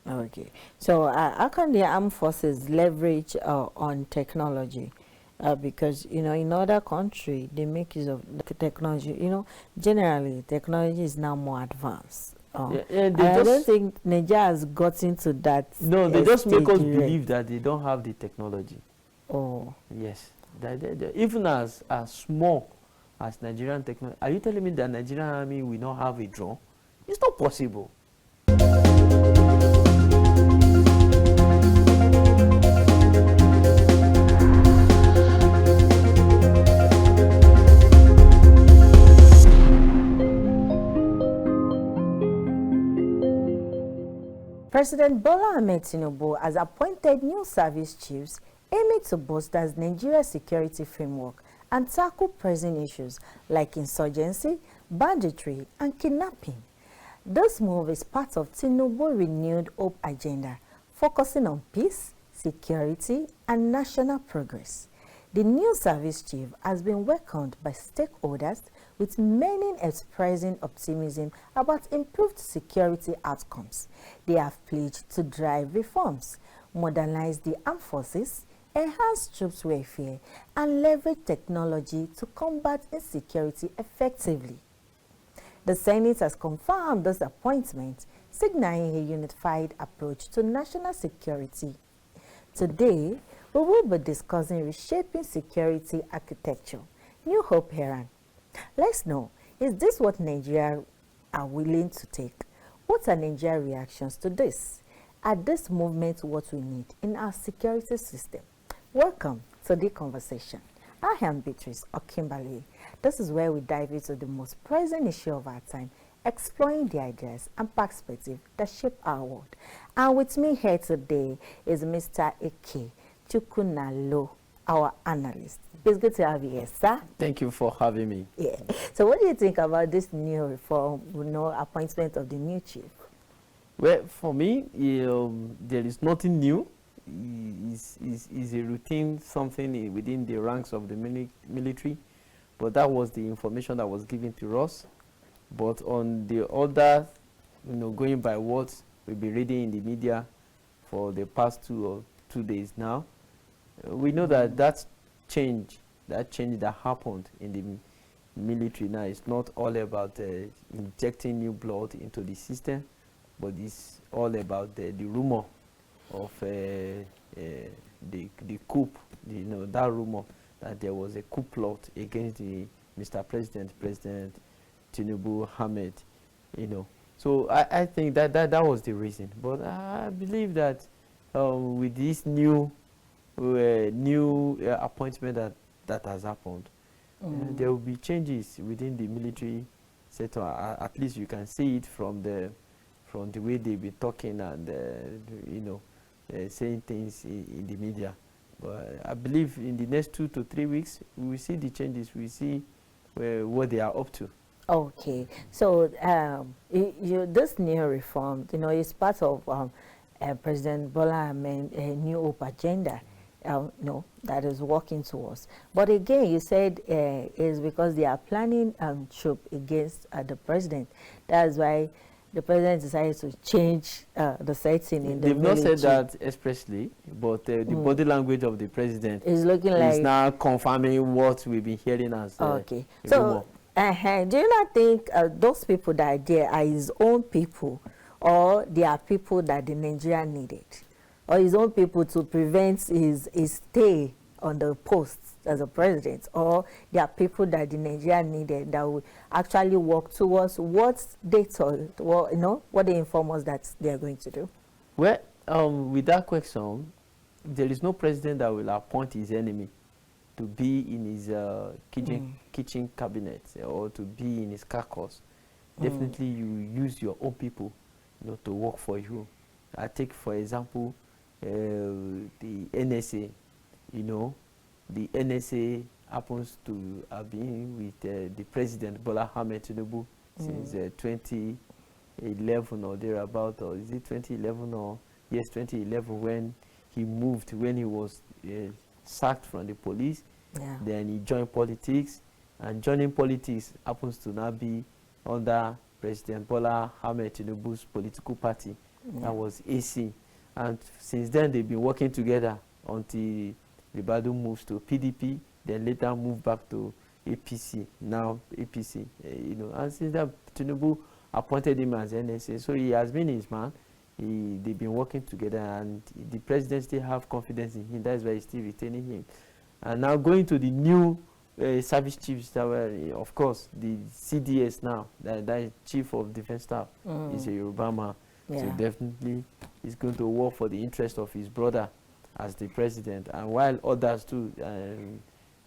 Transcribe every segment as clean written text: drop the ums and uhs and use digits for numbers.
Okay. So how can the armed forces leverage on technology? Because, you know, in other countries, they make use of the technology. You know, generally, technology is now more advanced. Yeah, I don't think Nigeria has gotten to that. No, they just make us yet. believe that they don't have the technology. Oh. Yes. Even as small as Nigerian technology. Are you telling me that Nigerian army will not have a drone? It's not possible. President Bola Tinubu has appointed new service chiefs aiming to bolster Nigeria's security framework and tackle pressing issues like insurgency, banditry, and kidnapping. This move is part of Tinubu's renewed hope agenda, focusing on peace, security, and national progress. The new service chief has been welcomed by stakeholders, with many expressing optimism about improved security outcomes. They have pledged to drive reforms, modernize the armed forces, enhance troops' welfare, and leverage technology to combat insecurity effectively. The Senate has confirmed this appointment, signaling a unified approach to national security. Today, we will be discussing reshaping security architecture, New Hope era. Let's know, is this what Nigeria are willing to take? What are Nigeria's reactions to this? Are this movement what we need in our security system? Welcome to the conversation. I am Beatrice Okimberly. This is where we dive into the most pressing issue of our time, exploring the ideas and perspectives that shape our world. And with me here today is Mr. Eke Chukunalo, our analyst. It's good to have you here, sir. Thank you for having me. Yeah. So what do you think about this new reform, appointment of the new chief? Well, for me, there is nothing new. It's a routine, something within the ranks of the military. But that was the information that was given to us. But on the other, going by what we've been reading in the media for the past 2 days now, we know that change that happened in the military now is not all about injecting new blood into the system, but it's all about the rumor of the coup, that rumor that there was a coup plot against the President Tinubu Ahmed, So I think that was the reason. But I believe that with this new appointment that has happened, there will be changes within the military sector. At least you can see it from the way they be talking and saying things in the media. But I believe in the next 2 to 3 weeks we will see the changes. We see what they are up to. Okay, so this new reform, is part of President Bola Ahmed's New Hope agenda. That is working towards. But again, you said is because they are planning troop against the president. That's why the president decided to change the setting in the military. They've not said that expressly, but the body language of the president is looking like now confirming what we've been hearing as okay. So, do you not think those people that are there are his own people, or they are people that the Nigeria needed, or his own people to prevent his stay on the post as a president, or there are people that the Nigeria needed that will actually work towards what they told, what they inform us that they are going to do? Well, with that question, there is no president that will appoint his enemy to be in his kitchen cabinet or to be in his caucus. Definitely, you use your own people, to work for you. I take, for example, the NSA. The NSA happens to have been with the President Bola Tinubu since 2011 or thereabout, or is it 2011 or yes, 2011 when he was sacked from the police. Yeah. Then he joined politics, and joining politics happens to now be under President Bola Tinubu's political party, That was AC. And since then, they've been working together until Ribadu moves to PDP, then later moved back to APC, now APC, you know. And since that, Tinubu appointed him as NSA, so he has been his man. They've been working together, and the president still have confidence in him. That's why he's still retaining him. And now going to the new service chiefs that were, of course, the CDS now, that is Chief of Defense Staff, is a Yoruba man. Yeah. So definitely he's going to work for the interest of his brother as the president. And while others too,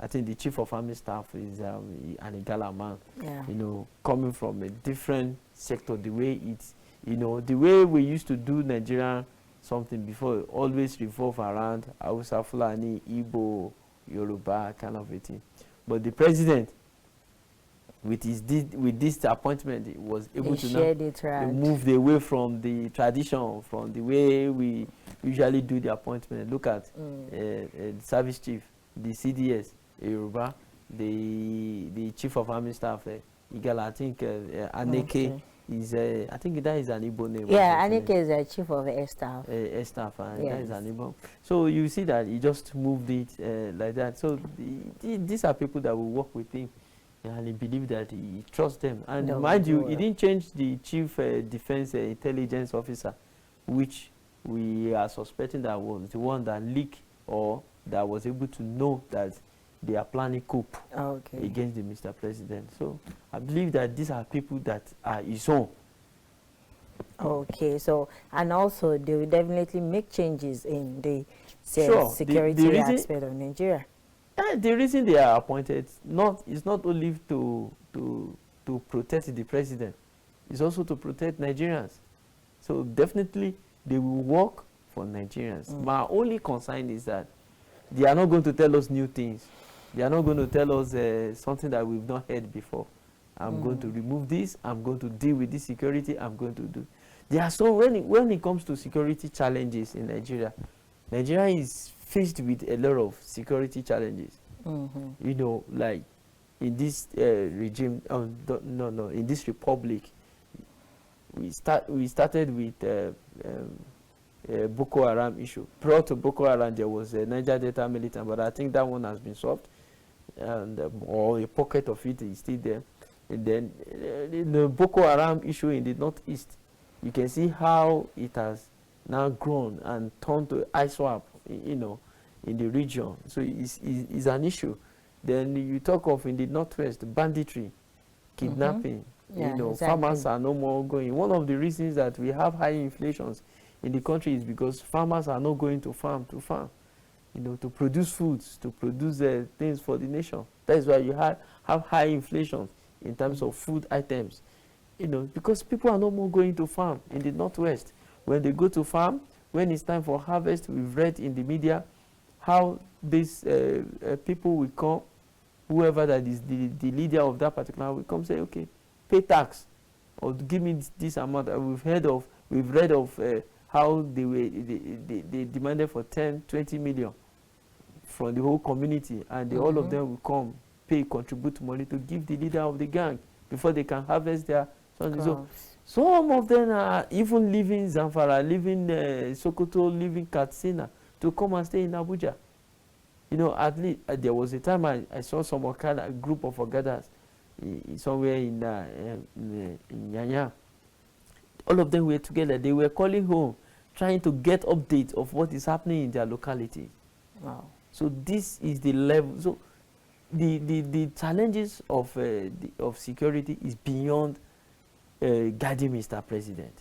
I think the Chief of Army Staff is an Igala man, you know, coming from a different sector, the way it's, you know, the way we used to do Nigeria something before, always revolve around Hausa, Fulani, Igbo, Yoruba kind of a thing. But the president, with this appointment, he was able to move away from the tradition, from the way we usually do the appointment. Look at the service chief, the CDS, Yoruba, the Chief of Army Staff, Igala, I think Aneke is, I think that is an Igbo name. Yeah, Aneke is a Chief of Air Staff. Air Staff, and that is an Igbo. So you see that he just moved it like that. So these are people that will work with him. And he believed that he trusts them. And mind you, he didn't change the Chief Defense Intelligence Officer, which we are suspecting that was the one that leaked or that was able to know that they are planning coup against the Mr. President. So I believe that these are people that are his own. Okay, so, and also they will definitely make changes in the security aspect of Nigeria. The reason they are appointed is not only to protect the president, it's also to protect Nigerians. So definitely they will work for Nigerians. My only concern is that they are not going to tell us new things. They are not going to tell us something that we've not heard before. I'm going to remove this. I'm going to deal with this security. I'm going to do. There are so when it comes to security challenges in Nigeria, Nigeria is faced with a lot of security challenges. You know, like in this regime, in this republic, we started with Boko Haram issue. Prior to Boko Haram, there was a Niger Delta militant, but I think that one has been solved, and or a pocket of it is still there. And then the Boko Haram issue in the northeast, you can see how it has now grown and turned to ISWAP, you know, in the region. So it's an issue. Then you talk of in the northwest, banditry, kidnapping. You know, farmers are no more going. One of the reasons that we have high inflations in the country is because farmers are not going to farm, you know, to produce foods, to produce things for the nation. That is why you have high inflation in terms of food items, you know, because people are no more going to farm in the northwest. When they go to farm, when it's time for harvest, we've read in the media how these people will come, whoever that is the leader of that particular will come say, okay, pay tax or give me this amount. We've read of how they demanded for 10, 20 million from the whole community, and all of them will come, contribute money to give the leader of the gang before they can harvest their sons. So some of them are even leaving Zamfara, leaving Sokoto, leaving Katsina to come and stay in Abuja. You know, at least there was a time I saw some Okada, a group of Okadas somewhere in Nyanya. All of them were together. They were calling home, trying to get updates of what is happening in their locality. Wow. So this is the level. So the challenges of security is beyond guiding Mr. President.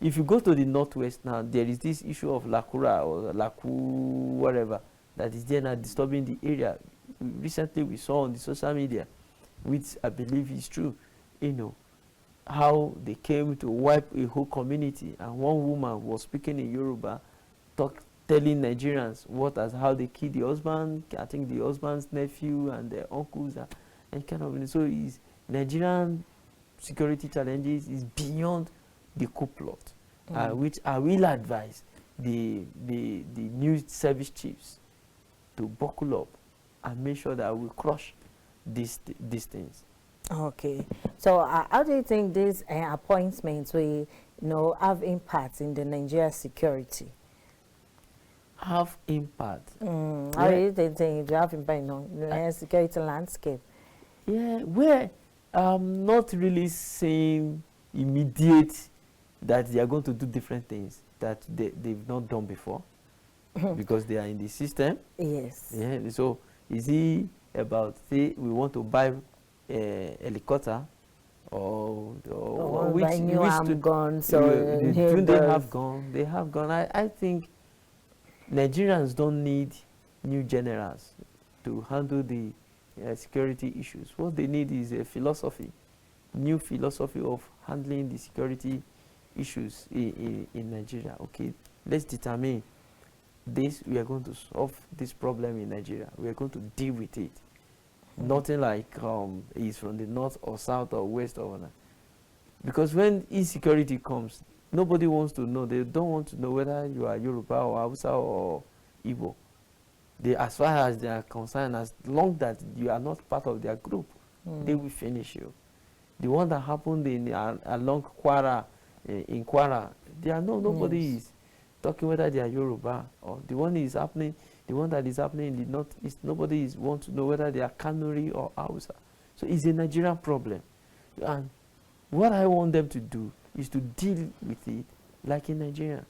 If you go to the northwest now, there is this issue of Lakura or Laku, whatever, that is there now disturbing the area. Recently we saw on the social media, which I believe is true, you know, how they came to wipe a whole community, and one woman was speaking in Yoruba, telling Nigerians how they killed the husband, I think the husband's nephew and their uncles, and kind of. So Nigerian security challenges is beyond the coup plot, which I will advise the new service chiefs to buckle up and make sure that we crush these things. Okay, so how do you think these appointments will have impact in the Nigeria security? Have impact. How do you think it will have impact in the security landscape? Yeah, where I'm not really saying immediate that they are going to do different things that they've not done before because they are in the system. Yes. Yeah. So is it about, say, we want to buy a helicopter or buy new armed guns or do they have gun? They have gun. I think Nigerians don't need new generals to handle the security issues. What they need is a philosophy, new philosophy of handling the security issues in Nigeria. Okay, let's determine this. We are going to solve this problem in Nigeria. We are going to deal with it. Nothing like is from the north or south or west or whatever. Because when insecurity comes, nobody wants to know. They don't want to know whether you are Yoruba or Hausa or Igbo. As far as they are concerned, as long that you are not part of their group, they will finish you. The one that happened in along Kwara, in Kwara, nobody is talking whether they are Yoruba or the one is happening. The one that is happening in the north is nobody wants to know whether they are Kanuri or Hausa. So it's a Nigerian problem, and what I want them to do is to deal with it like in Nigeria.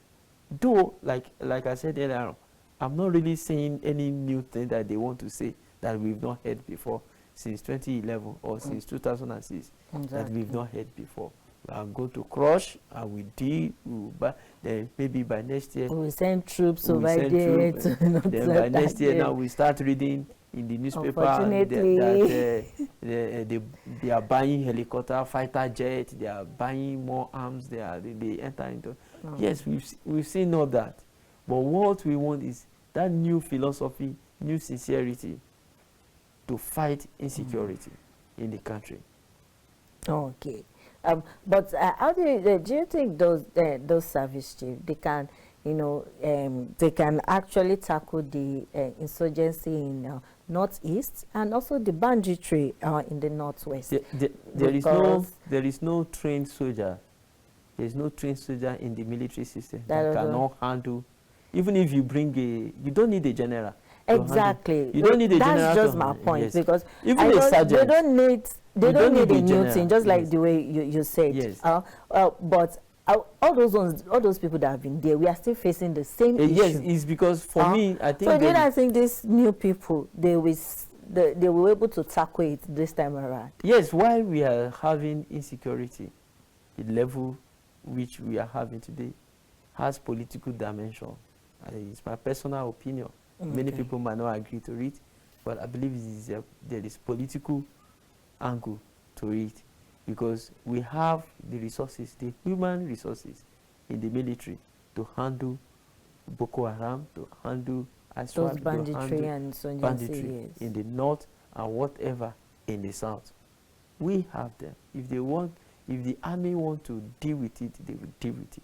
Though, like I said earlier, I'm not really saying any new thing that they want to say that we've not heard before since 2011 or since 2006 that we've not heard before. I'm going to crush and we deal, but then maybe by next year we send troops over there. Then by next year now we start reading in the newspaper that they are buying helicopter, fighter jet, they are buying more arms, they enter into. Yes, we've seen all that, but what we want is that new philosophy, new sincerity to fight insecurity in the country. Okay. But how do you think those service chiefs, they can, they can actually tackle the insurgency in northeast and also the banditry in the northwest? There is no trained soldier. There is no trained soldier in the military system that cannot handle. Even if you bring you don't need a general. Exactly. You don't need a general. That's just my point, yes. Because even a sergeant, they don't need a new thing, just like the way you said. Yes. But all those people that have been there, we are still facing the same issue. Yes, it's because for me, I think. So I think these new people, they will be able to tackle it this time around. Yes, while we are having insecurity, the level which we are having today has political dimension. It's my personal opinion. Okay. Many people might not agree to it, but I believe there is political angle to it, because we have the resources, the human resources in the military to handle Boko Haram, to handle those banditry and banditry in the north and whatever in the south. We have them. If the army want to deal with it, they will deal with it.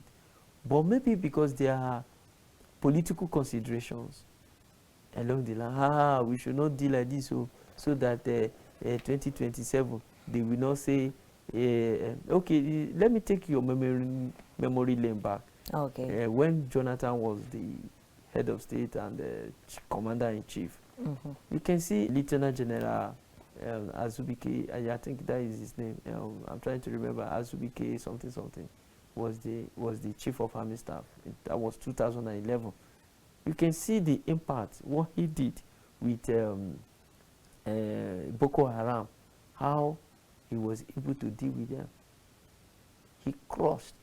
But maybe because there are political considerations along the line, we should not deal like this, so that 2027 they will not say, okay, let me take your memory lane back. Okay. When Jonathan was the head of state and the commander-in-chief, you can see Lieutenant General Azubike, I think that is his name. I'm trying to remember. Azubike something was the chief of army staff. That was 2011. You can see the impact what he did with Boko Haram, how he was able to deal with them. He crushed,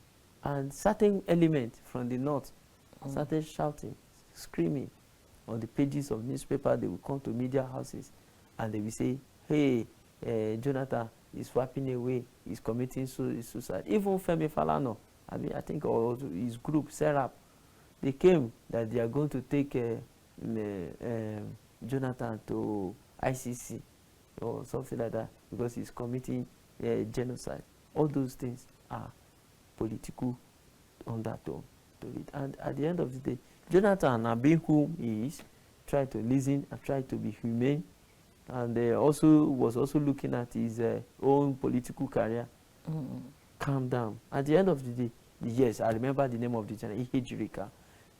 and certain elements from the north started shouting, screaming on the pages of newspaper. They will come to media houses and they will say, hey, Jonathan is swiping away, he's committing suicide. Even Femi Falana, I think his group, Serap, they came that they are going to take Jonathan to ICC or something like that because he's committing genocide. All those things are political undertone to it. And at the end of the day, Jonathan, being whom he is, tried to listen and tried to be humane, and was also looking at his own political career. Calm down. At the end of the day, Yes, I remember the name of the general, Ihejirika.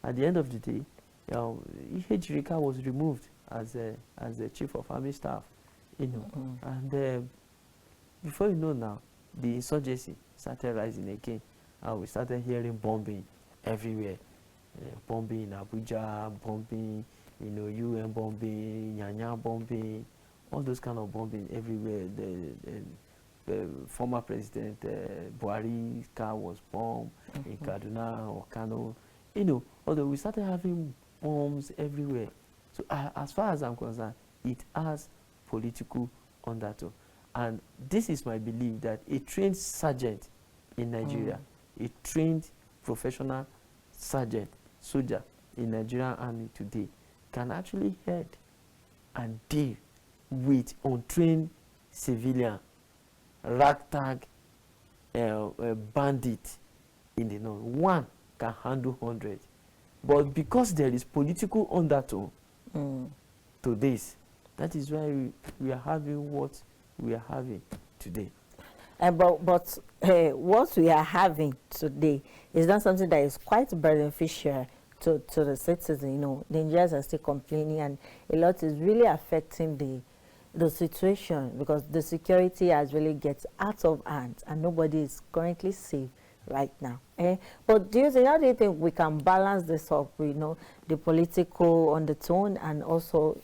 At the end of the day, Ihejirika was removed as a chief of army staff, you know. And before you know now, the insurgency started rising again, and we started hearing bombing everywhere. Bombing in Abuja, bombing, you know, UN bombing, Nyanya bombing, all those kind of bombing everywhere. The former president Buhari's car was bombed in Kaduna or Kano. You know, although we started having bombs everywhere. So as far as I'm concerned, it has political undertone. And this is my belief that a trained sergeant in Nigeria, a trained professional sergeant, soldier in Nigerian army today can actually head and deal with untrained civilian, ragtag bandit in the north. One can handle 100. But because there is political undertone to this, that is why we are having what we are having today. But what we are having today is not something that is quite beneficial to the citizen. You know, the Nigerians are still complaining, and a lot is really affecting the situation, because the security has really get out of hand, and nobody is currently safe right now. But how do you think we can balance this up? You know, the political undertone and also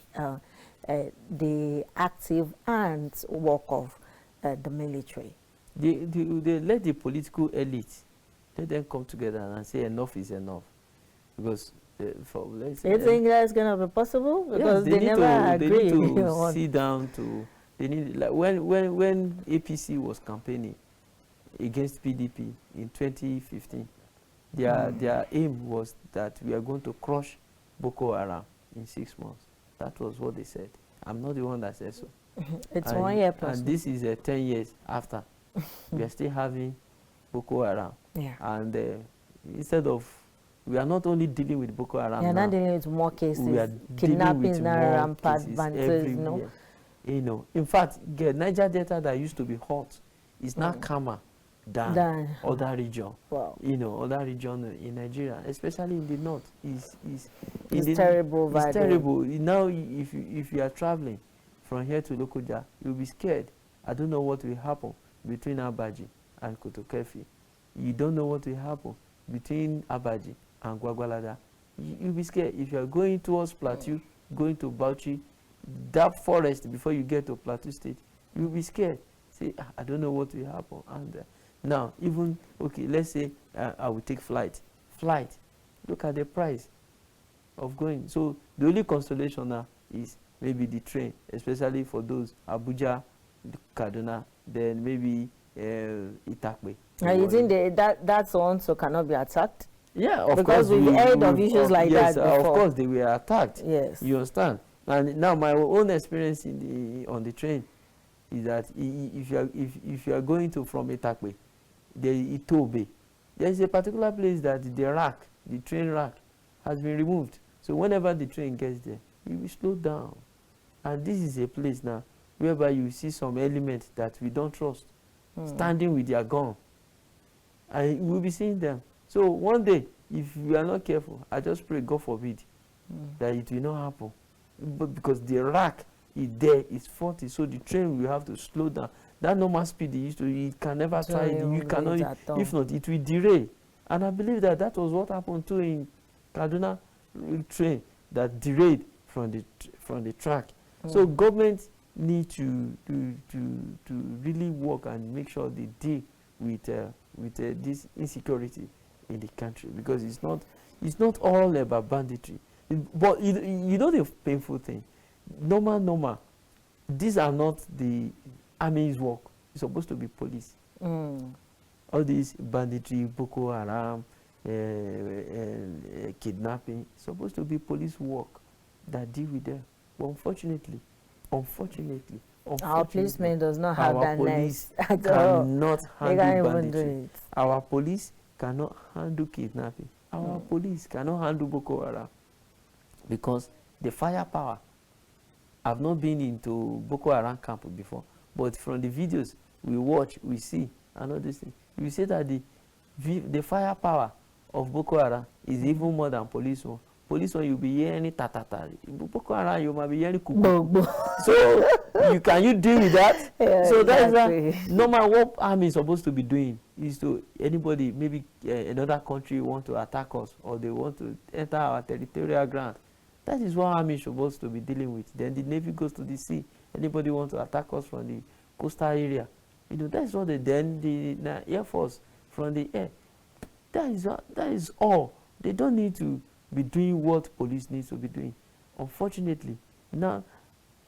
the active and work of the military? They let the political elite, let them come together and say enough is enough. Because let's say, you think that's going to be possible? Because yes, they never agree. They need to sit down to, they need, like when APC was campaigning against PDP in 2015, their aim was that we are going to crush Boko Haram in 6 months. That was what they said. I'm not the one that said so. It's 1 year plus. And this is 10 years after. We are still having Boko Haram. Yeah. And instead of, we are not only dealing with Boko Haram now. not dealing with more cases. We are Kidnapping, rampant banditry, you know. In fact, Niger Delta that used to be hot is now calmer than other region. Wow. You know, other region in Nigeria, especially in the north, is terrible. It's terrible. Now, if you are traveling from here to Lokoja, you'll be scared. I don't know what will happen between Abaji and Kotokefi. You don't know what will happen between Abaji and Gwagwalada. You'll be scared. If you are going towards Plateau, going to Bauchi, that forest before you get to Plateau State, you'll be scared. Say, I don't know what will happen. And now, even, okay, let's say I will take flight. Look at the price of going. So the only consolation now is maybe the train, especially for those Abuja, Kaduna, then maybe Itakwe. And you think that's one so cannot be attacked? Yeah, of because course. Because we've heard of issues like yes, that before. Of course, they were attacked. Yes. You understand? And now my own experience on the train is that if you are going from Itakwe, the Itobe, there is a particular place that the train rack, has been removed. So whenever the train gets there, you will slow down. And this is a place now whereby you see some elements that we don't trust, standing with their gun. And we will be seeing them. So one day, if we are not careful, I just pray, God forbid, that it will not happen. But because the rack is there, it's 40, so the train will have to slow down. That normal speed it can never try it. You cannot, if not, it will derail. And I believe that was what happened too in Kaduna train that derailed from the track. So government need to really work and make sure they deal with this insecurity in the country, because it's not all about banditry. But you know the painful thing, normal. These are not the army's work. It's supposed to be police. All these banditry, Boko Haram, kidnapping, it's supposed to be police work that deal with them. But unfortunately, our policemen does not have that police at all. Cannot They handle can't even do banditry. it. Our police cannot handle kidnapping. Our police cannot handle Boko Haram, because the firepower. I've not been into Boko Haram camp before, but from the videos we watch, we see, and all these things, you see that the firepower of Boko Haram is even more than police one. Police one, you'll be hearing ta-ta-ta. Boko Haram, you might be hearing kuku. So, you deal with that? Yeah, so exactly. that's normal what army is supposed to be doing is to anybody, maybe another country want to attack us or they want to enter our territorial ground. That is what army is supposed to be dealing with. Then the Navy goes to the sea. Anybody want to attack us from the coastal area. That's what then the Air Force from the air. That is all. They don't need to be doing what police needs to be doing. Unfortunately, now,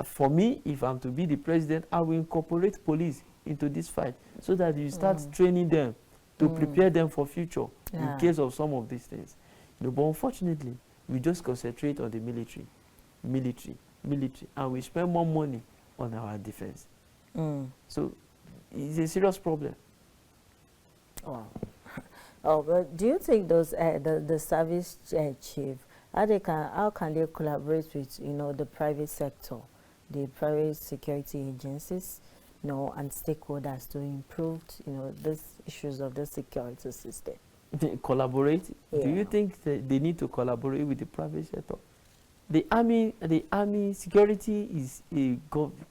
for me, if I'm to be the president, I will incorporate police into this fight so that you start training them to prepare them for future in case of some of these things. But unfortunately, we just concentrate on the military, and we spend more money on our defense. So it's a serious problem. Oh, but do you think those the service chief, how can they collaborate with the private sector, the private security agencies, and stakeholders to improve these issues of the security system? They collaborate? Yeah. Do you think that they need to collaborate with the private sector? The army security is a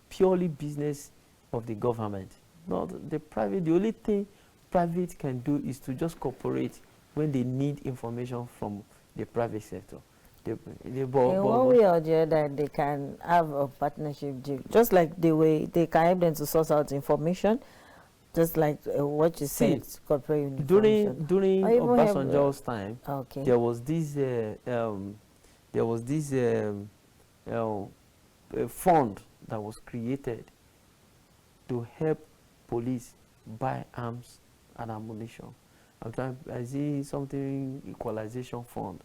purely business of the government, not the private. The only thing private can do is to just cooperate when they need information from the private sector. In one way or the other, they can have a partnership deal, just like the way they can help them to source out information, just like what you said. During Obasanjo's time, there was this fund that was created to help police buy arms and ammunition. I see something equalization fund,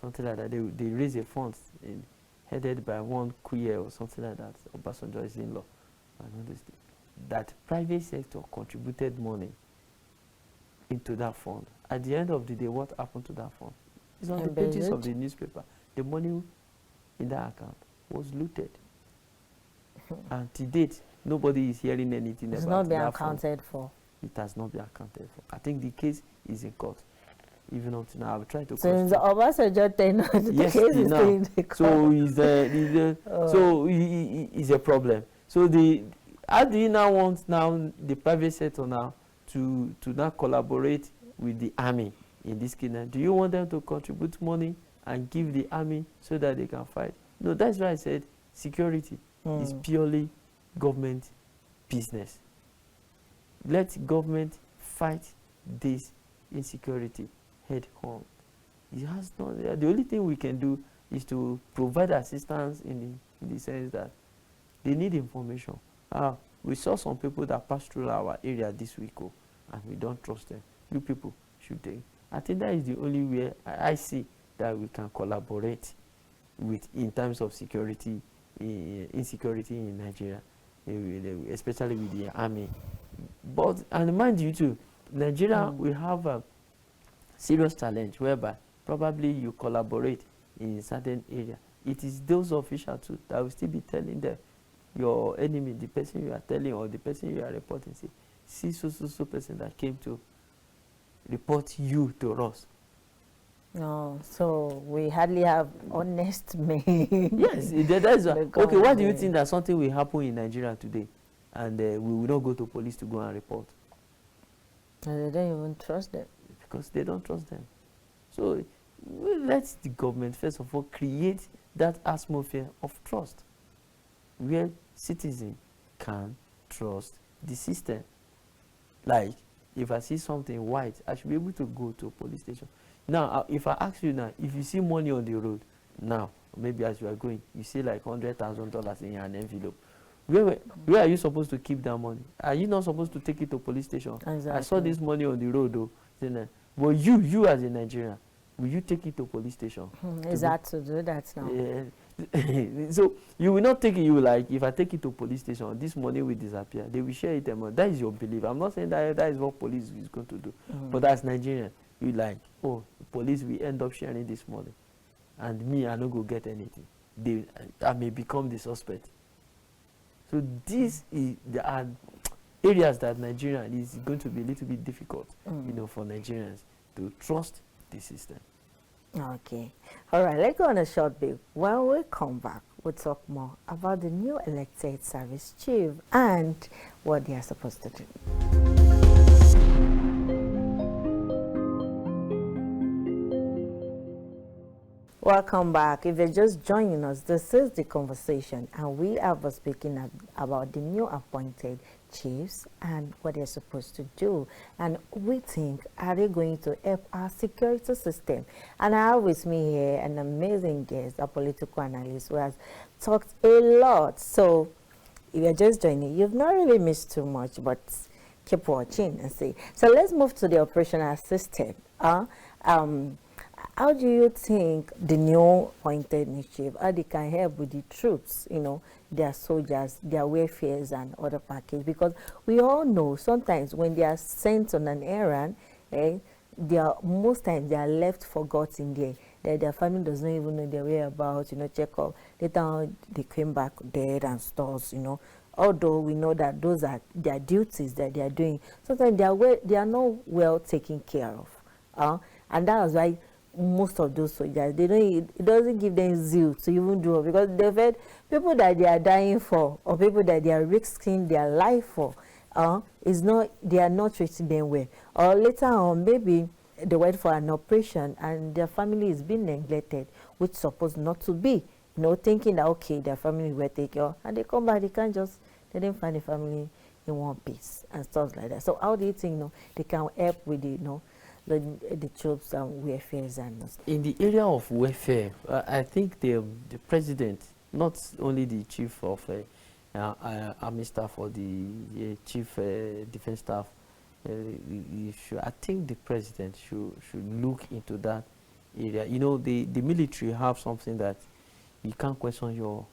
something like that. They raise a fund headed by one queer or something like that. Obasanjo is in law. That private sector contributed money into that fund. At the end of the day, what happened to that fund? It's on the pages of the newspaper. The money in that account was looted. And to date, nobody is hearing anything about that. It's not been accounted for. It has not been accounted for. I think the case is in court. Even up to now, I've tried to. So in the Obasanjo tenure, the case is still in the court. So it's a problem. So how do you now want the private sector now to now collaborate with the army in this case? Do you want them to contribute money and give the army so that they can fight? No, that's why I said security is purely government business. Let government fight this insecurity head on. It has not. The only thing we can do is to provide assistance in the sense that they need information. We saw some people that passed through our area this week, and we don't trust them. You people should take. I think that is the only way I see that we can collaborate with in terms of security, insecurity in Nigeria, especially with the army. But, and mind you too, Nigeria will have a serious challenge whereby probably you collaborate in certain area. It is those officials too that will still be telling them, your enemy, the person you are telling or the person you are reporting, say, see so person that came to report you to us. No, so we hardly have honest men. Yes, that is okay. Why do you think that something will happen in Nigeria today, and we will not go to police to go and report? And they don't even trust them. Because they don't trust them. So let the government first of all create that atmosphere of trust, where citizens can trust the system. Like, if I see something white, I should be able to go to a police station. Now, if I ask you now, if you see money on the road, now, maybe as you are going, you see like $100,000 in an envelope. Where are you supposed to keep that money? Are you not supposed to take it to police station? Exactly. I saw this money on the road, though. Well, you as a Nigerian, will you take it to police station? Is that to do that now? Yeah. So you will not take it. You will like, if I take it to police station, this money will disappear. They will share it. That is your belief. I'm not saying that is what police is going to do. But as Nigerian, you like, oh, police will end up sharing this money, and me, I don't go get anything. I may become the suspect. So this is a areas that Nigerian is going to be a little bit difficult, you know, for Nigerians to trust the system. Okay. All right, let's go on a short break. When we come back, we'll talk more about the new elected service chief and what they are supposed to do. Welcome back. If you're just joining us, this is The Conversation, and we are speaking about the new appointed chiefs and what they're supposed to do. And we think, are they going to help our security system? And I have with me here an amazing guest, a political analyst who has talked a lot. So if you're just joining, you've not really missed too much, but keep watching and see. So let's move to the operational system. How do you think the new appointed chief, how they can help with the troops, you know, their soldiers, their welfares and other package? Because we all know sometimes when they are sent on an errand, most times they are left forgotten there. That their family does not even know their whereabouts, you know, check up. Later on, they came back dead and stuff, you know. Although we know that those are their duties that they are doing, sometimes they are not well taken care of. And that is why most of those soldiers, it doesn't give them zeal to even do it, because they've had people that they are dying for or people that they are risking their life for, they are not treating them well. Or later on, maybe they went for an operation and their family is being neglected, which is supposed not to be, you know, thinking that, okay, their family will take care, and they come back, they didn't find the family in one piece and stuff like that. So how do you think, you know, they can help with the, you know, the troops and welfares and in the area of welfare? I think the president, not only the chief of army staff or the chief defense staff, I think the president should look into that area. You know, the military have something that you can't question your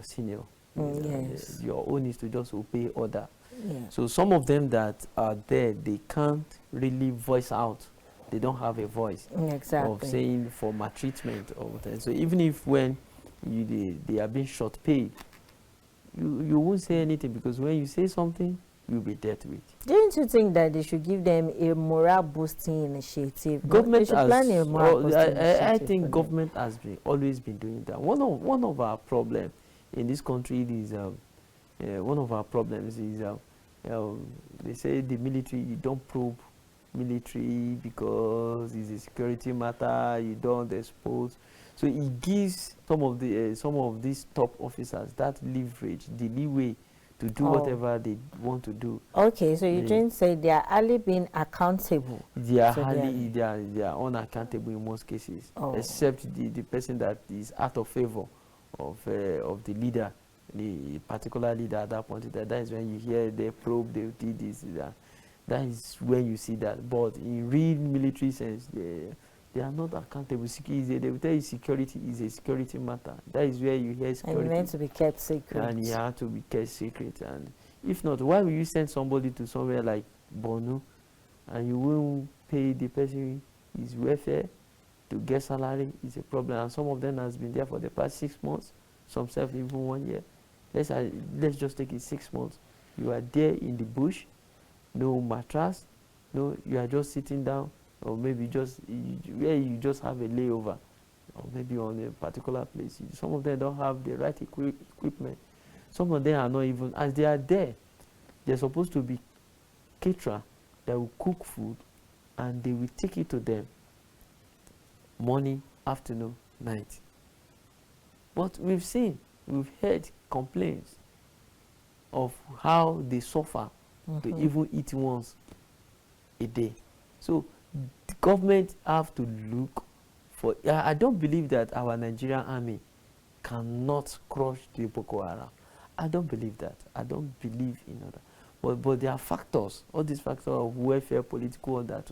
senior. Yes. Your own is to just obey order. Yeah. So some of them that are there, they can't really voice out. They don't have a voice of saying for maltreatment or whatever. So even if when they are being short paid, you won't say anything, because when you say something, you'll be dealt with. Don't you think that they should give them a morale boosting initiative? Government has, I think government has always been doing that. One of our problems in this country is one of our problems is they say the military, you don't probe military because it's a security matter, you don't expose. So it gives some of these top officers that leverage, the leeway to do whatever they want to do. Okay, so you didn't say they are hardly being accountable. They are unaccountable in most cases, except the person that is out of favor of the leader, the particular leader at that point. That is when you hear they probe, they did this, that. That is when you see that. But in real military sense, they are not accountable. They will tell you security is a security matter. That is where you hear security. And meant to be kept secret. And you have to be kept secret. And if not, why will you send somebody to somewhere like Borno and you won't pay the person his welfare to get salary? Is a problem. And some of them has been there for the past 6 months, some self even 1 year. Let's just take it 6 months. You are there in the bush, no mattress, no, you are just sitting down, or maybe just where you just have a layover, or maybe on a particular place. Some of them don't have the right equipment. Some of them are not even, as they are there, they're supposed to be caterer that will cook food, and they will take it to them morning, afternoon, night. But we've heard complaints of how they suffer to even eat once a day. So the government have to look for, I don't believe that our Nigerian army cannot crush the Boko Haram. I don't believe that. I don't believe in that. But there are factors, all these factors of welfare, political, all that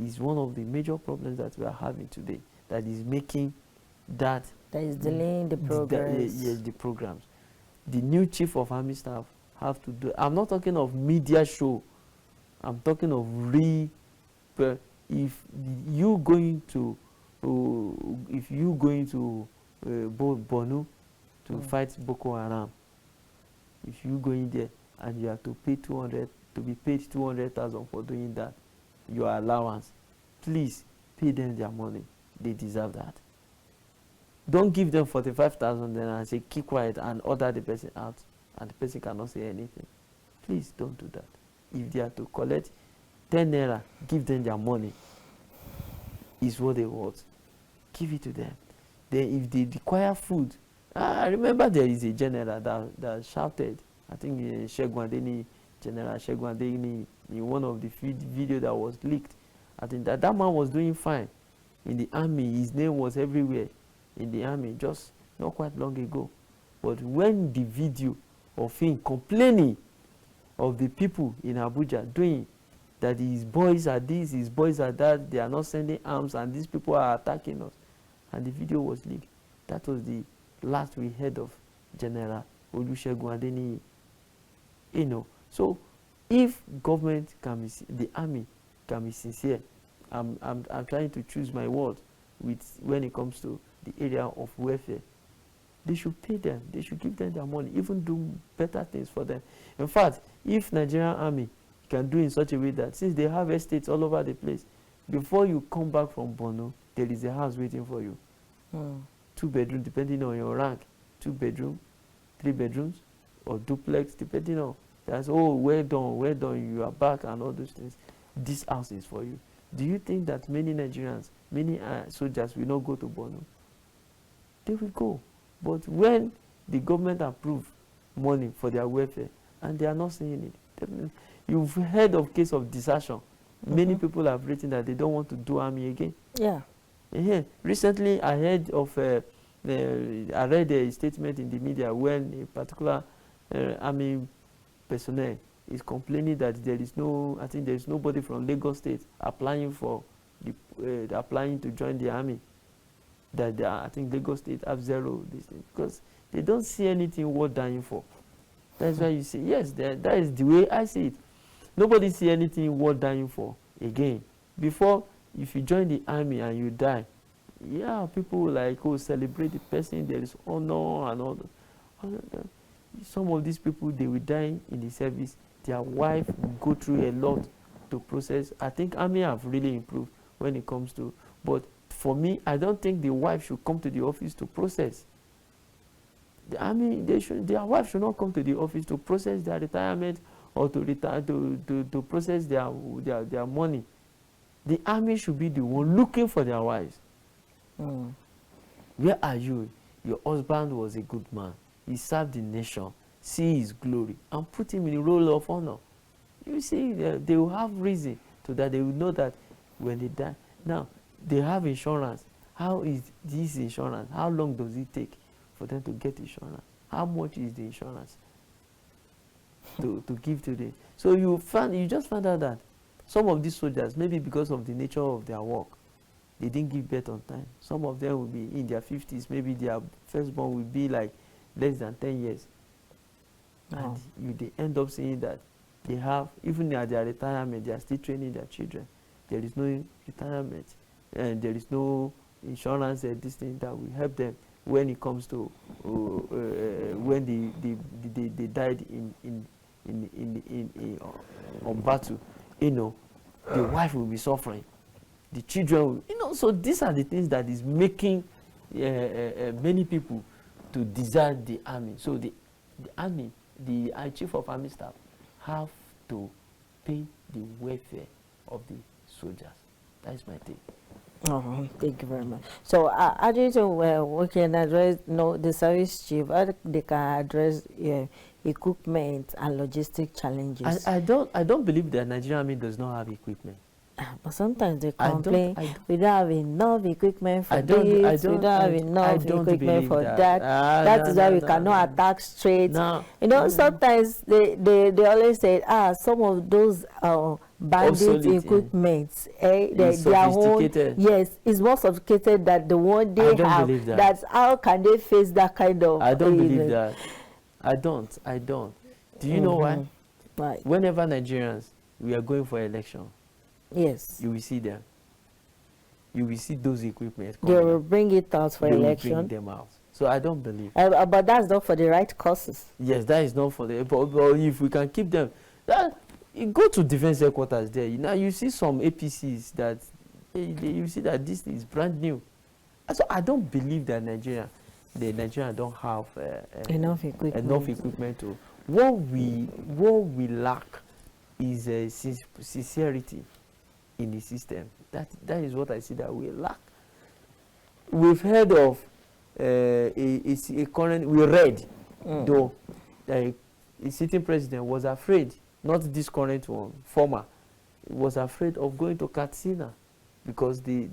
is one of the major problems that we are having today, that is making that is delaying the progress. Yes, the programs. The new chief of army staff have to do. I'm not talking of media show. I'm talking of real. If you going to Borno to fight Boko Haram, if you go in there and you have to pay 200 to be paid 200,000 for doing that, your allowance. Please pay them their money. They deserve that. Don't give them 45,000 then and say keep quiet and order the person out, and the person cannot say anything. Please don't do that. If they are to collect 10 naira, give them their money. Is what they want. Give it to them. Then if they require food, I remember there is a general that shouted, I think General Sheguandeni, in one of the video that was leaked. I think that man was doing fine in the army. His name was everywhere in the army just not quite long ago. But when the video of him complaining of the people in Abuja doing that his boys are this, his boys are that, they are not sending arms and these people are attacking us, and the video was leaked, that was the last we heard of General Olusegun Adeniyi. You know, so if government can be, the army can be sincere, I'm trying to choose my words with when it comes to the area of welfare, they should pay them, they should give them their money, even do better things for them. In fact, if Nigerian army can do in such a way that since they have estates all over the place, before you come back from Borno, there is a house waiting for you. 2 bedrooms, depending on your rank, 2 bedrooms, 3 bedrooms, or duplex, depending on that's, oh, well done, you are back and all those things. This house is for you. Do you think that many Nigerians, many soldiers will not go to Borno? They will go. But when the government approve money for their welfare and they are not seeing it, definitely. You've heard of case of desertion. Many people have written that they don't want to do army again. Yeah. Recently, I heard of, I read a statement in the media when a particular army personnel is complaining that there is no, I think there is nobody from Lagos State applying for the, applying to join the army. That they are, I think Lagos State have zero this thing, because they don't see anything worth dying for. That's why you see, yes, that is the way I see it. Nobody see anything worth dying for again. Before, if you join the army and you die, yeah, people will like, oh, celebrate the person, there is honor and all that. Some of these people, they will die in the service. Their wife will go through a lot to process. I think army have really improved when it comes to, but for me, I don't think the wife should come to the office to process. The army, their wife should not come to the office to process their retirement or to retire to process their money. The army should be the one looking for their wives. Where are you? Your husband was a good man. He served the nation. See his glory and put him in a role of honor. You see, they will have reason to that. They will know that when they die. Now, they have insurance. How is this insurance? How long does it take for them to get insurance? How much is the insurance to give to them? So you just found out that some of these soldiers, maybe because of the nature of their work, they didn't give birth on time. Some of them will be in their 50s. Maybe their firstborn will be like less than 10 years. And they end up seeing that they have, even at their retirement, they are still training their children. There is no retirement. And there is no insurance this thing that will help them when it comes to when they died on battle. You know, the wife will be suffering, the children will, you know. So these are the things that is making many people to desire the army. So the army, the chief of army staff, have to pay the welfare of the soldiers. That is my take. Oh, thank you very much. So, how do you think we can address, the service chief, how they can address equipment and logistic challenges? I don't believe that Nigerian army does not have equipment. But sometimes they complain we don't have enough equipment for this, we don't have enough equipment for that. That is why we cannot attack straight. Sometimes they always say, some of those bandit equipment, their own, yes, is more sophisticated than the one they have. That's how can they face that kind of? I don't believe that. I don't. Do you know why? Right. Whenever Nigerians, we are going for election, yes, you will see them. You will see those equipment. They will bring it out for election. They will bring them out. So I don't believe. But that's not for the right causes. Yes, that is not for the. But if we can keep them, You go to defense headquarters there, now you see some APCs that you see that this is brand new. So I don't believe that the Nigeria don't have enough equipment. To. What we lack is sincerity in the system. That is what I see that we lack. We've heard of a current. We read though a sitting president was afraid, not this current one, former, was afraid of going to Katsina because they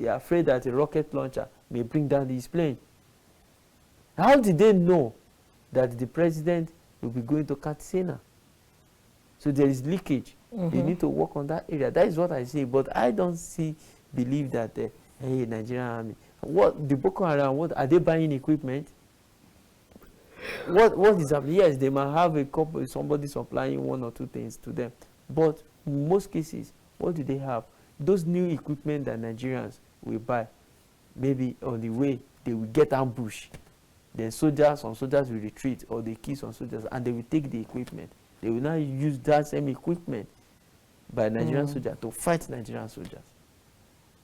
are afraid that a rocket launcher may bring down his plane. How did they know that the president will be going to Katsina? So there is leakage. They need to work on that area. That is what I see. But I don't believe that hey, Nigerian army. What the Boko Haram? What are they buying equipment? What is happening? Yes, they might have a couple, somebody supplying one or two things to them. But in most cases, what do they have? Those new equipment that Nigerians will buy, maybe on the way they will get ambushed. Then some soldiers will retreat, or they kill some soldiers, and they will take the equipment. They will now use that same equipment by Nigerian soldiers to fight Nigerian soldiers.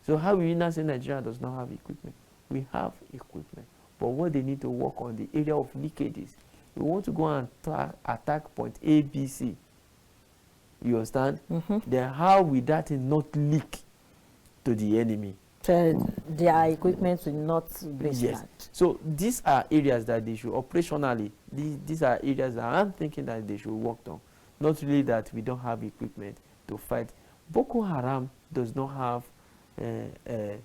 So how will you now say Nigeria does not have equipment? We have equipment. But what they need to work on the area of leakages. We want to go and attack point A, B, C. You understand? Then how will that not leak to the enemy? So their equipment will not be yes. So these are areas that they should operationally, these are areas that I'm thinking that they should work on. Not really that we don't have equipment to fight. Boko Haram does not have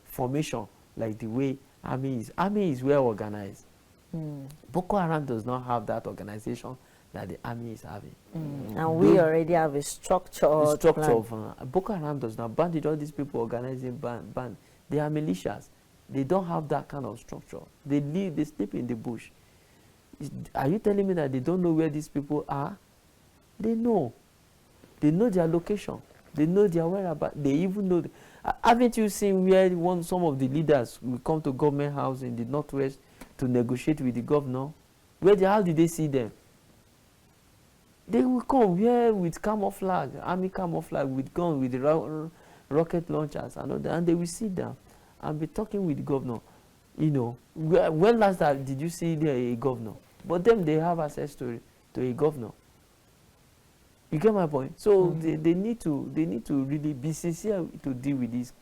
formation like the way army is. Army is well organized. Boko Haram does not have that organization that the army is having. And we already have a structure of Boko Haram does not. Bandit, all these people organizing band. They are militias. They don't have that kind of structure. They sleep in the bush. Are you telling me that they don't know where these people are? They know. They know their location. They know their whereabouts. They even know. Haven't you seen where some of the leaders will come to government house in the northwest to negotiate with the governor? How did they see them? They will come here with camouflage, army camouflage, with guns, with the rocket launchers and all that, and they will sit down and be talking with the governor. You know, when last time did you see a governor? But them, they have access to a governor. You get my point? So they need to really be sincere to deal with this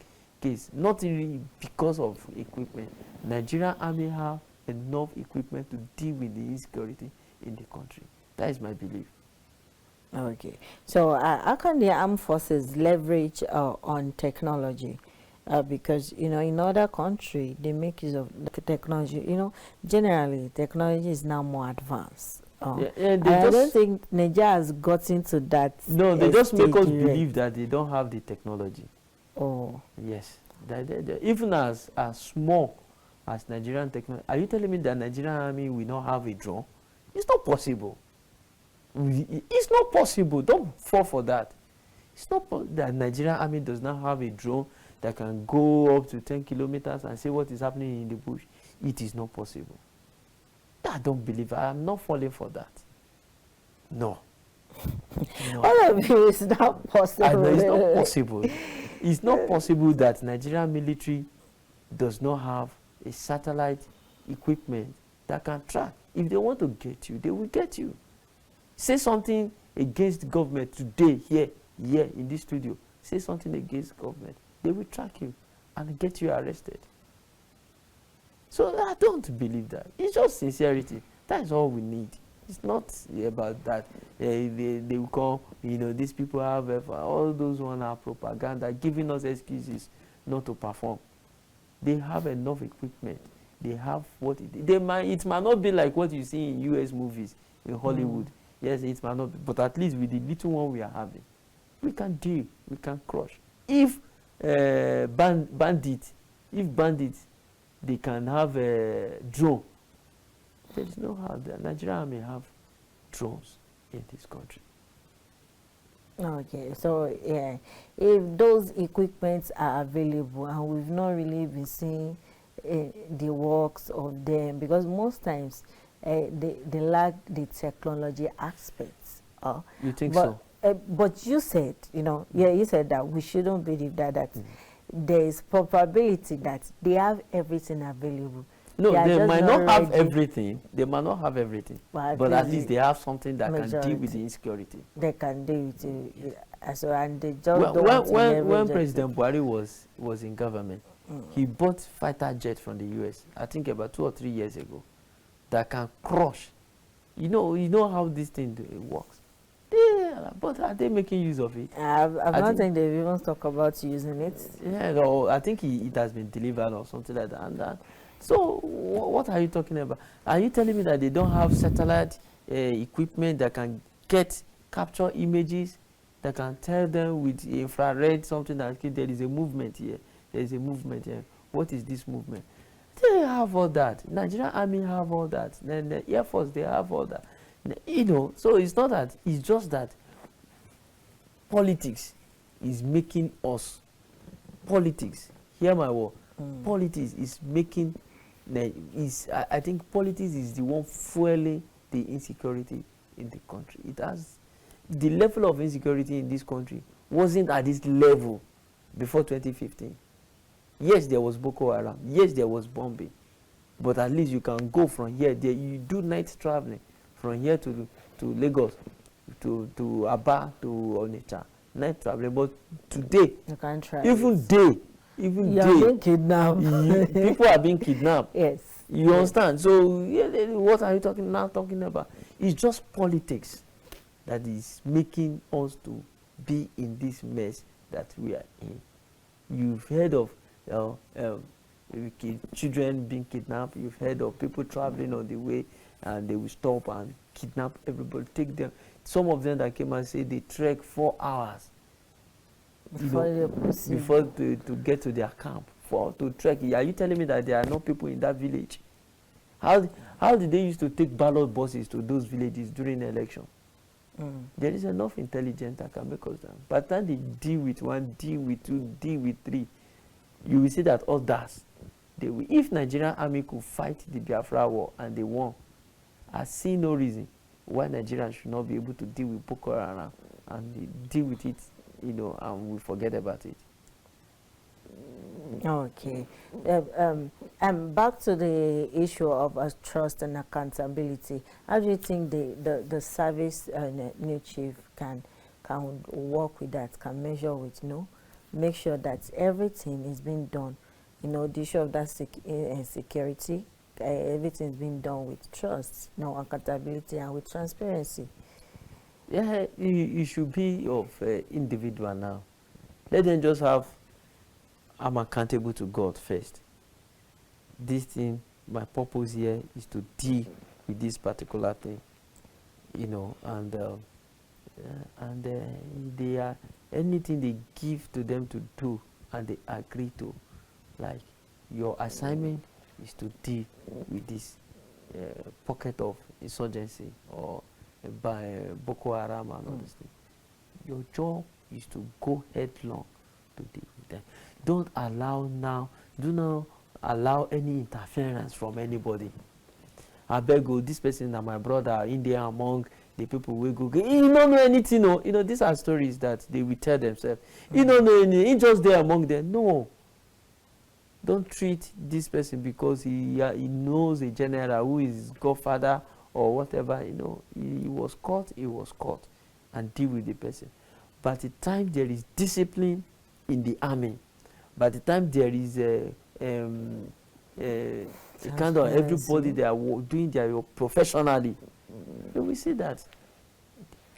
case, not really because of equipment. Nigerian army have enough equipment to deal with the insecurity in the country. That is my belief. Okay. So how can the armed forces leverage on technology? Because, you know, in other countries, they make use of technology. You know, generally, technology is now more advanced. I don't think Nigeria has gotten to that. No, they just make us believe that they don't have the technology. Oh. Yes. Even as small as Nigerian technology. Are you telling me that Nigerian army will not have a drone? It's not possible. It's not possible. Don't fall for that. It's not that Nigerian army does not have a drone that can go up to 10 kilometers and see what is happening in the bush. It is not possible. I don't believe. I am not falling for that. No. All of you is not possible. I know it's not possible. It's not possible that Nigerian military does not have a satellite equipment that can track. If they want to get you, they will get you. Say something against the government today, here in this studio. Say something against government. They will track you and get you arrested. So I don't believe that. It's just sincerity. That is all we need. It's not about that. They will come, you know, these people have all those ones are propaganda, giving us excuses not to perform. They have enough equipment. They have what it might not be like what you see in US movies, in Hollywood. Yes, it might not be, but at least with the little one we are having, we can deal, we can crush. If bandits, they can have a drone. There is no how the Nigeria may have drones in this country. Okay, so yeah, if those equipments are available and we've not really been seeing the works of them, because most times they lack the technology aspects. You think so? But you said, yeah, you said that we shouldn't believe that there is probability that they have everything available. No, they might not have ready. everything. They might not have everything, but at least they have something that can deal with the insecurity. They can deal with it. So, and they just don't want to when President Buhari was in government, he bought fighter jets from the US, I think about 2 or 3 years ago, that can crush. You know how this thing works. Yeah, but are they making use of it? I don't think they've even talked about using it. Yeah, no, I think it has been delivered or something like that. And so, what are you talking about? Are you telling me that they don't have satellite equipment that can capture images, that can tell them with infrared something that there is a movement here? There is a movement here. What is this movement? They have all that. Nigerian Army have all that. Then the Air Force, they have all that. So it's not that. It's just that politics is making us. Politics. Hear my word. Politics is making. I think politics is the one fueling the insecurity in the country. It has the level of insecurity in this country wasn't at this level before 2015. Yes, there was Boko Haram. Yes, there was bombing. But at least you can go from here. There, you do night traveling from here to Lagos, to Aba, to Onitsha. Night traveling. But today, you can't try. Even day, you're being kidnapped. People are being kidnapped. Yes. You understand? So what are you talking about? It's just politics that is making us to be in this mess that we are in. You've heard of children being kidnapped. You've heard of people traveling on the way and they will stop and kidnap everybody, take them. Some of them that came and say they trek 4 hours before to get to their camp to trek. Are you telling me that there are no people in that village? How did they used to take ballot buses to those villages during the election? There is enough intelligence that can make us down. By the time they deal with 1, deal with 2, deal with 3, you will see that others, if Nigerian Army could fight the Biafra war and they won, I see no reason why Nigerians should not be able to deal with Boko Haram and deal with it, and we forget about it. Okay. Back to the issue of trust and accountability. How do you think the service new chief can work with that, can measure with, make sure that everything is being done, the issue of that security, everything is being done with trust, accountability, and with transparency? Yeah, it should be of individual now. Let them just have, I'm accountable to God first. This thing, my purpose here is to deal with this particular thing, and they are, anything they give to them to do and they agree to, like your assignment is to deal with this pocket of insurgency or by Boko Haram and all this thing. Your job is to go headlong to deal with them. Do not allow any interference from anybody. I beg you, this person and my brother in there among the people will go, he don't know anything. These are stories that they will tell themselves. He don't know anything, he just there among them. No. Don't treat this person because he knows a general who is godfather or whatever. He was caught, and deal with the person. By the time there is discipline in the army, by the time there is a kind of everybody they are doing their professionally, you will see that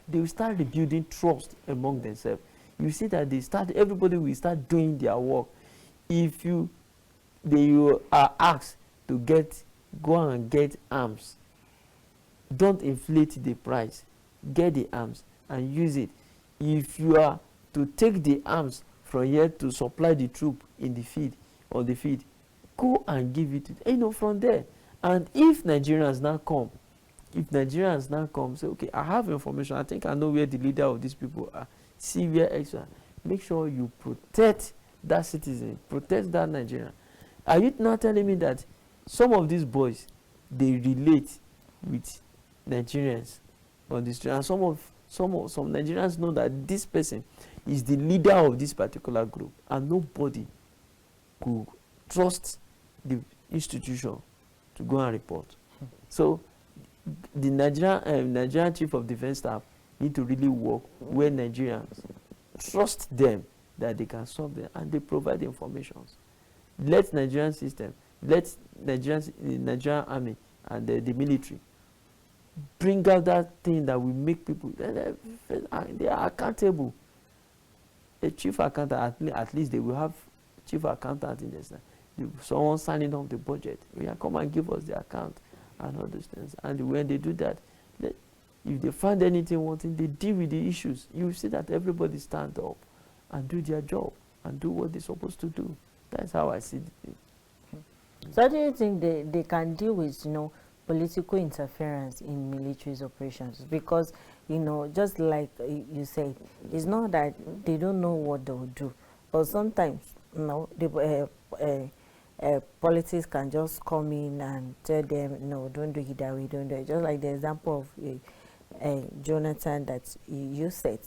they will start rebuilding trust among themselves. You see that everybody will start doing their work. If you are asked to go and get arms, don't inflate the price. Get the arms and use it. If you are to take the arms from here to supply the troop in the field, go and give it from there. And if Nigerians now come, say, okay, I have information, I think I know where the leader of these people are, see where extra, make sure you protect that citizen, protect that Nigerian. Are you now telling me that some of these boys, they relate with Nigerians on the street, and some of some Nigerians know that this person is the leader of this particular group, and nobody could trust the institution to go and report. So the Nigerian Chief of Defense Staff need to really work where Nigerians trust them that they can solve them, and they provide information. Let Nigerian system, let Nigerian army and the military bring out that thing that will make people, they are accountable. A chief accountant, at least they will have chief accountant in this. Someone signing off the budget. Yeah, come and give us the account and all those things. And when they do that, if they find anything wanting, they deal with the issues. You see that everybody stand up and do their job and do what they're supposed to do. That's how I see it. So do you think they can deal with, political interference in military's operations? Because, just like you said, it's not that they don't know what they will do, but sometimes, politics can just come in and tell them, no, don't do it that way, don't do it. Just like the example of Jonathan that you said,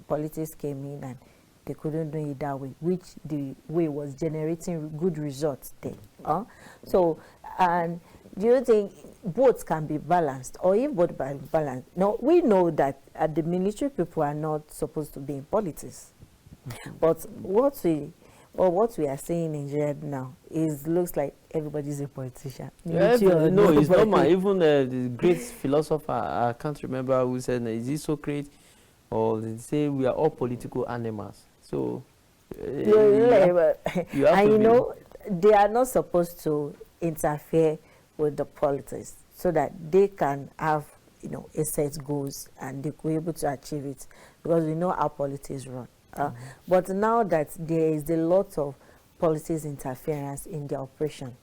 politics came in and they couldn't do it that way, which the way was generating good results there. So, and do you think both can be balanced? Or if both are balanced, no, we know that the military people are not supposed to be in politics. But what we are seeing in Nigeria now looks like everybody's a politician. Yeah, no, it's normal. Even the great philosopher, I can't remember who said, is it Socrates? Or they say we are all political animals. So, they are not supposed to interfere with the politics so that they can have, a set goals and they could be able to achieve it, because we know how politics run. But now that there is a lot of politics interference in the operation,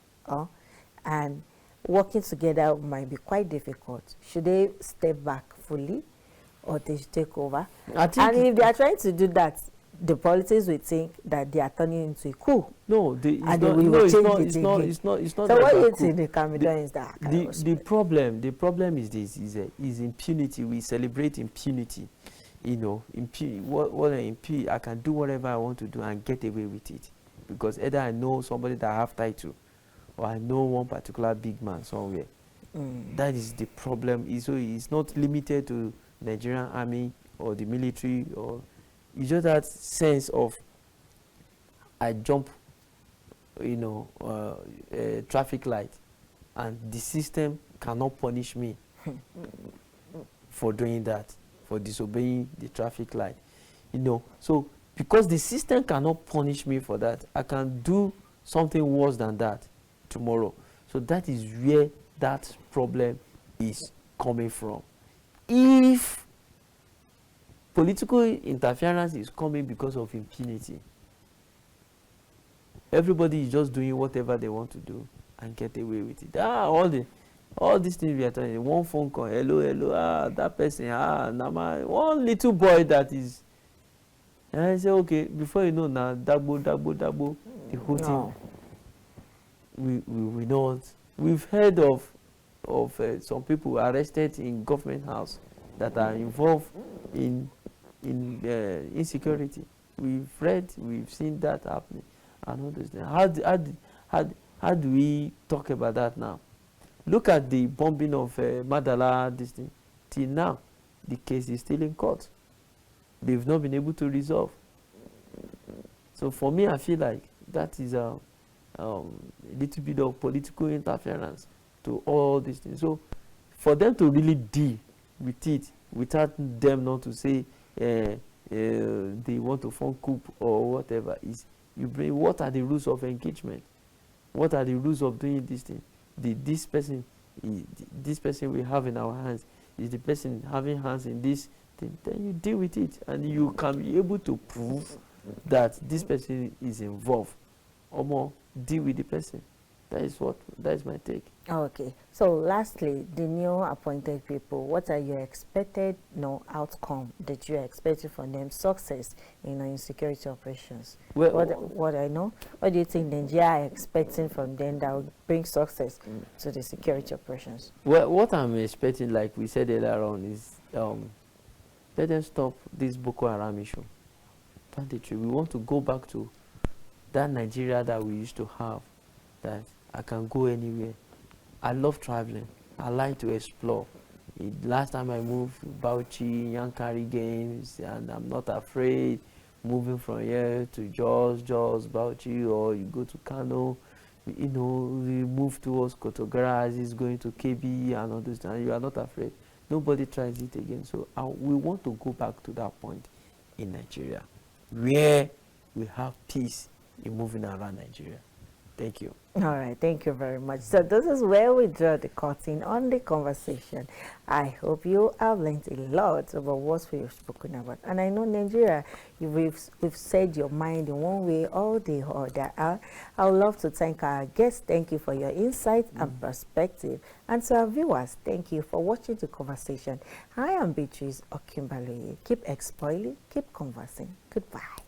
and working together might be quite difficult. Should they step back fully, or they should take over? And if they are trying to do that, the politics will think that they are turning into a coup. No, it's not. So what do you think the can be done is that? The problem is this: is impunity. We celebrate impunity. Impunity. I can do whatever I want to do and get away with it, because either I know somebody that I have title, or I know one particular big man somewhere. That is the problem. So it's not limited to Nigerian army or the military, or it's just that sense of I jump, a traffic light, and the system cannot punish me for doing that, for disobeying the traffic light. So because the system cannot punish me for that, I can do something worse than that tomorrow. So that is where that problem is coming from. If political interference is coming because of impunity, everybody is just doing whatever they want to do and get away with it. All these things we are talking, one phone call, hello, that person, Nama, one little boy that is, and I say, okay, before you know now, double, the whole thing. We know. We've heard of some people arrested in government house that are involved in insecurity. We've seen that happening, and all those things. How do we talk about that now? Look at the bombing of Madala. This thing, till now, the case is still in court. They've not been able to resolve. So for me, I feel like that is a little bit of political interference to all these things. So for them to really deal with it without them not to say they want to form coup or whatever, is you bring what are the rules of engagement? What are the rules of doing this thing? This person we have in our hands is the person having hands in this thing. Then you deal with it, and you can be able to prove that this person is involved, or more, deal with the person. That is my take. Okay. So lastly, the new appointed people, what are your expected outcome that you are expecting from them, success in security operations? Well, what I know, what do you think Nigeria are expecting from them that will bring success to the security operations? Well, what I'm expecting, like we said earlier on, is Let them stop this Boko Haram issue. Banditry. We want to go back to that Nigeria that we used to have, that I can go anywhere. I love traveling. I like to explore. Last time I moved to Bauchi, Yankari Games, and I'm not afraid moving from here to Jos, Bauchi, or you go to Kano, you know, we move towards Kotogara, as is going to KB and all this, and you are not afraid. Nobody tries it again. So we want to go back to that point in Nigeria, where we have peace in moving around Nigeria. Thank you. All right, thank you very much. So this is where we draw the curtain on the conversation. I hope you have learned a lot about what we've spoken about. And I know Nigeria, we've said your mind in one way or the other. I would love to thank our guests. Thank you for your insight and perspective. And to our viewers, thank you for watching the conversation. I am Beatrice Okimbaloye. Keep exploring, keep conversing. Goodbye.